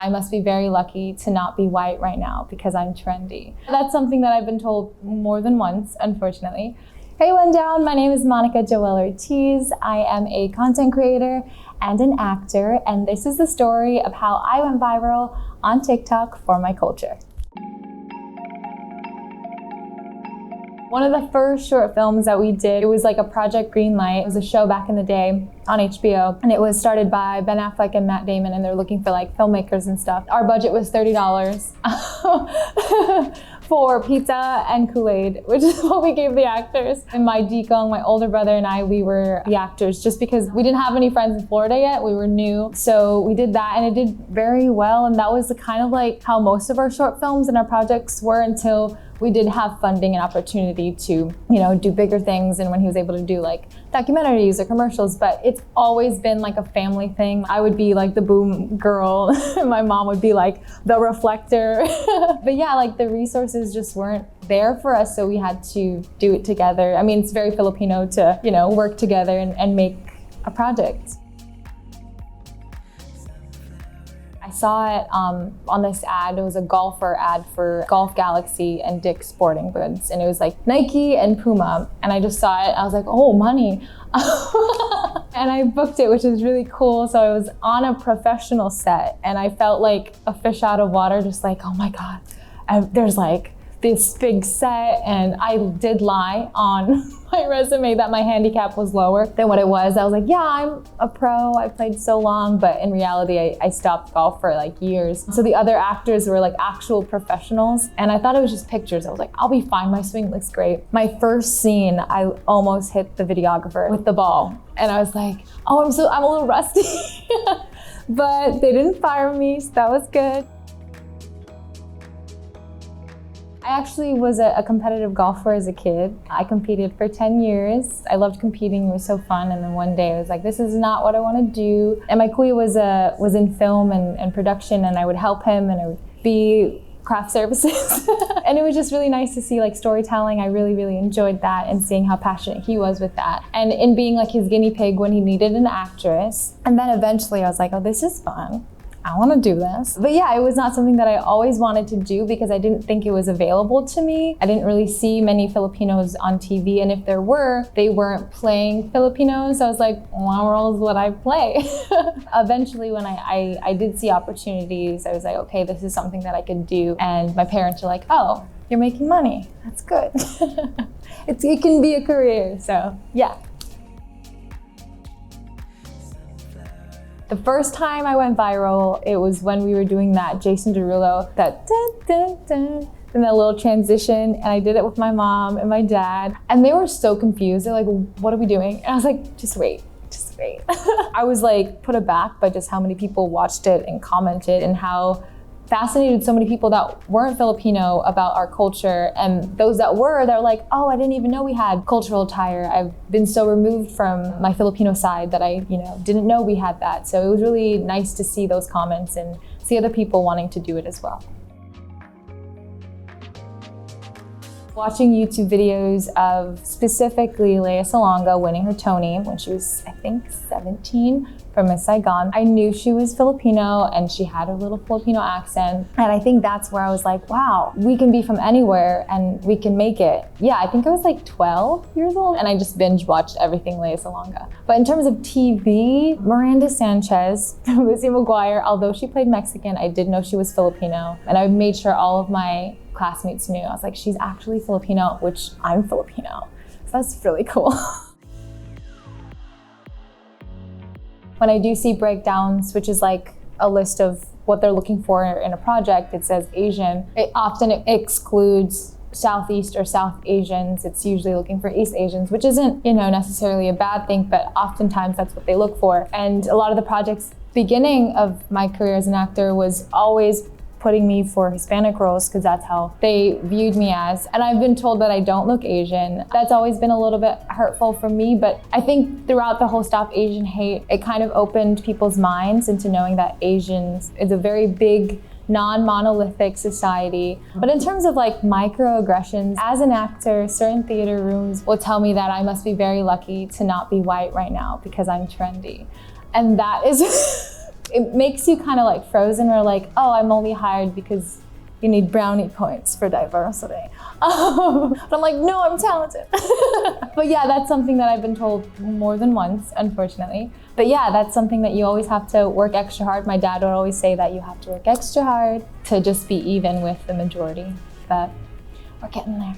I must be very lucky to not be white right now because I'm trendy. That's something that I've been told more than once, unfortunately. Hey Wendown, my name is Joelle Ortiz. I am a content creator and an actor, and this is the story of how I went viral on TikTok for my culture. One of the first short films that we did, it was like a Project Greenlight. It was a show back in the day on HBO, and it was started by Ben Affleck and Matt Damon, and they're looking for like filmmakers and stuff. Our budget was $30 for pizza and Kool-Aid, which is what we gave the actors. And my Dikong, my older brother, and I, we were the actors just because we didn't have any friends in Florida yet. We were new. So we did that, and it did very well. And that was the kind of like how most of our short films and our projects were until we did have funding and opportunity to, do bigger things, and when he was able to do like documentaries or commercials, but it's always been like a family thing. I would be like the boom girl, and my mom would be like the reflector. But yeah, like the resources just weren't there for us, so we had to do it together. I mean, it's very Filipino to, work together and make a project. I saw it on this ad. It was a golfer ad for Golf Galaxy and Dick's Sporting Goods. And it was like Nike and Puma. And I just saw it. I was like, oh, money. And I booked it, which is really cool. So I was on a professional set, and I felt like a fish out of water, just like, oh my God, there's like this big set. And I did lie on my resume that my handicap was lower than what it was. I was like, yeah, I'm a pro, I played so long, but in reality, I stopped golf for like years. So the other actors were like actual professionals, and I thought it was just pictures. I was like, I'll be fine, my swing looks great. My first scene, I almost hit the videographer with the ball, and I was like, oh, I'm a little rusty. But they didn't fire me, so that was good. I actually was a competitive golfer as a kid. I competed for 10 years. I loved competing, it was so fun. And then one day I was like, this is not what I want to do. And my kuya was in film and production, and I would help him, and I would be craft services. And it was just really nice to see like storytelling. I really, really enjoyed that, and seeing how passionate he was with that. And in being like his guinea pig when he needed an actress. And then eventually I was like, oh, this is fun. I want to do this. But yeah, it was not something that I always wanted to do because I didn't think it was available to me. I didn't really see many Filipinos on TV, and if there were, they weren't playing Filipinos. So I was like, what roles would I play? Eventually, when I did see opportunities, I was like, okay, this is something that I could do. And my parents were like, oh, you're making money. That's good. It can be a career, so yeah. The first time I went viral, it was when we were doing that Jason Derulo, that dun, dun, dun, and that little transition, and I did it with my mom and my dad, and they were so confused. They're like, what are we doing? And I was like, just wait. I was like put aback by just how many people watched it and commented, and how fascinated so many people that weren't Filipino about our culture, and those that were, they're like, oh, I didn't even know we had cultural attire. I've been so removed from my Filipino side that I, didn't know we had that. So it was really nice to see those comments and see other people wanting to do it as well. Watching YouTube videos of specifically Leia Salonga winning her Tony when she was, I think, 17 for Miss Saigon, I knew she was Filipino, and she had a little Filipino accent. And I think that's where I was like, wow, we can be from anywhere and we can make it. Yeah, I think I was like 12 years old, and I just binge watched everything Leia Salonga. But in terms of TV, Miranda Sanchez, Lizzie McGuire, although she played Mexican, I did know she was Filipino. And I made sure all of my classmates knew. I was like, she's actually Filipino, which I'm Filipino. So that's really cool. When I do see breakdowns, which is like a list of what they're looking for in a project, it says Asian. It often excludes Southeast or South Asians. It's usually looking for East Asians, which isn't, necessarily a bad thing, but oftentimes that's what they look for. And a lot of the projects beginning of my career as an actor was always putting me for Hispanic roles because that's how they viewed me as. And I've been told that I don't look Asian. That's always been a little bit hurtful for me, but I think throughout the whole Stop Asian Hate, it kind of opened people's minds into knowing that Asians is a very big, non-monolithic society. But in terms of like microaggressions, as an actor, certain theater rooms will tell me that I must be very lucky to not be white right now because I'm trendy. And that is it makes you kind of like frozen or like, oh, I'm only hired because you need brownie points for diversity. But I'm like, no, I'm talented. But yeah, that's something that I've been told more than once, unfortunately. But yeah, that's something that you always have to work extra hard. My dad would always say that you have to work extra hard to just be even with the majority. But we're getting there.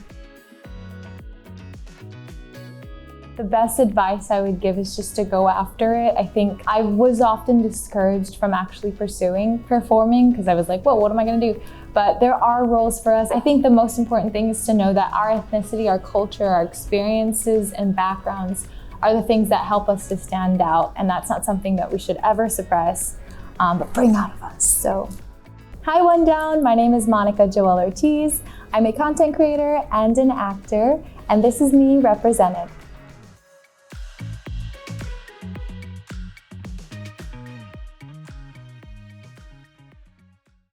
The best advice I would give is just to go after it. I think I was often discouraged from actually pursuing performing because I was like, well, what am I gonna do? But there are roles for us. I think the most important thing is to know that our ethnicity, our culture, our experiences and backgrounds are the things that help us to stand out. And that's not something that we should ever suppress, but bring out of us. So, hi One Down, my name is Joelle Ortiz. I'm a content creator and an actor, and this is me represented.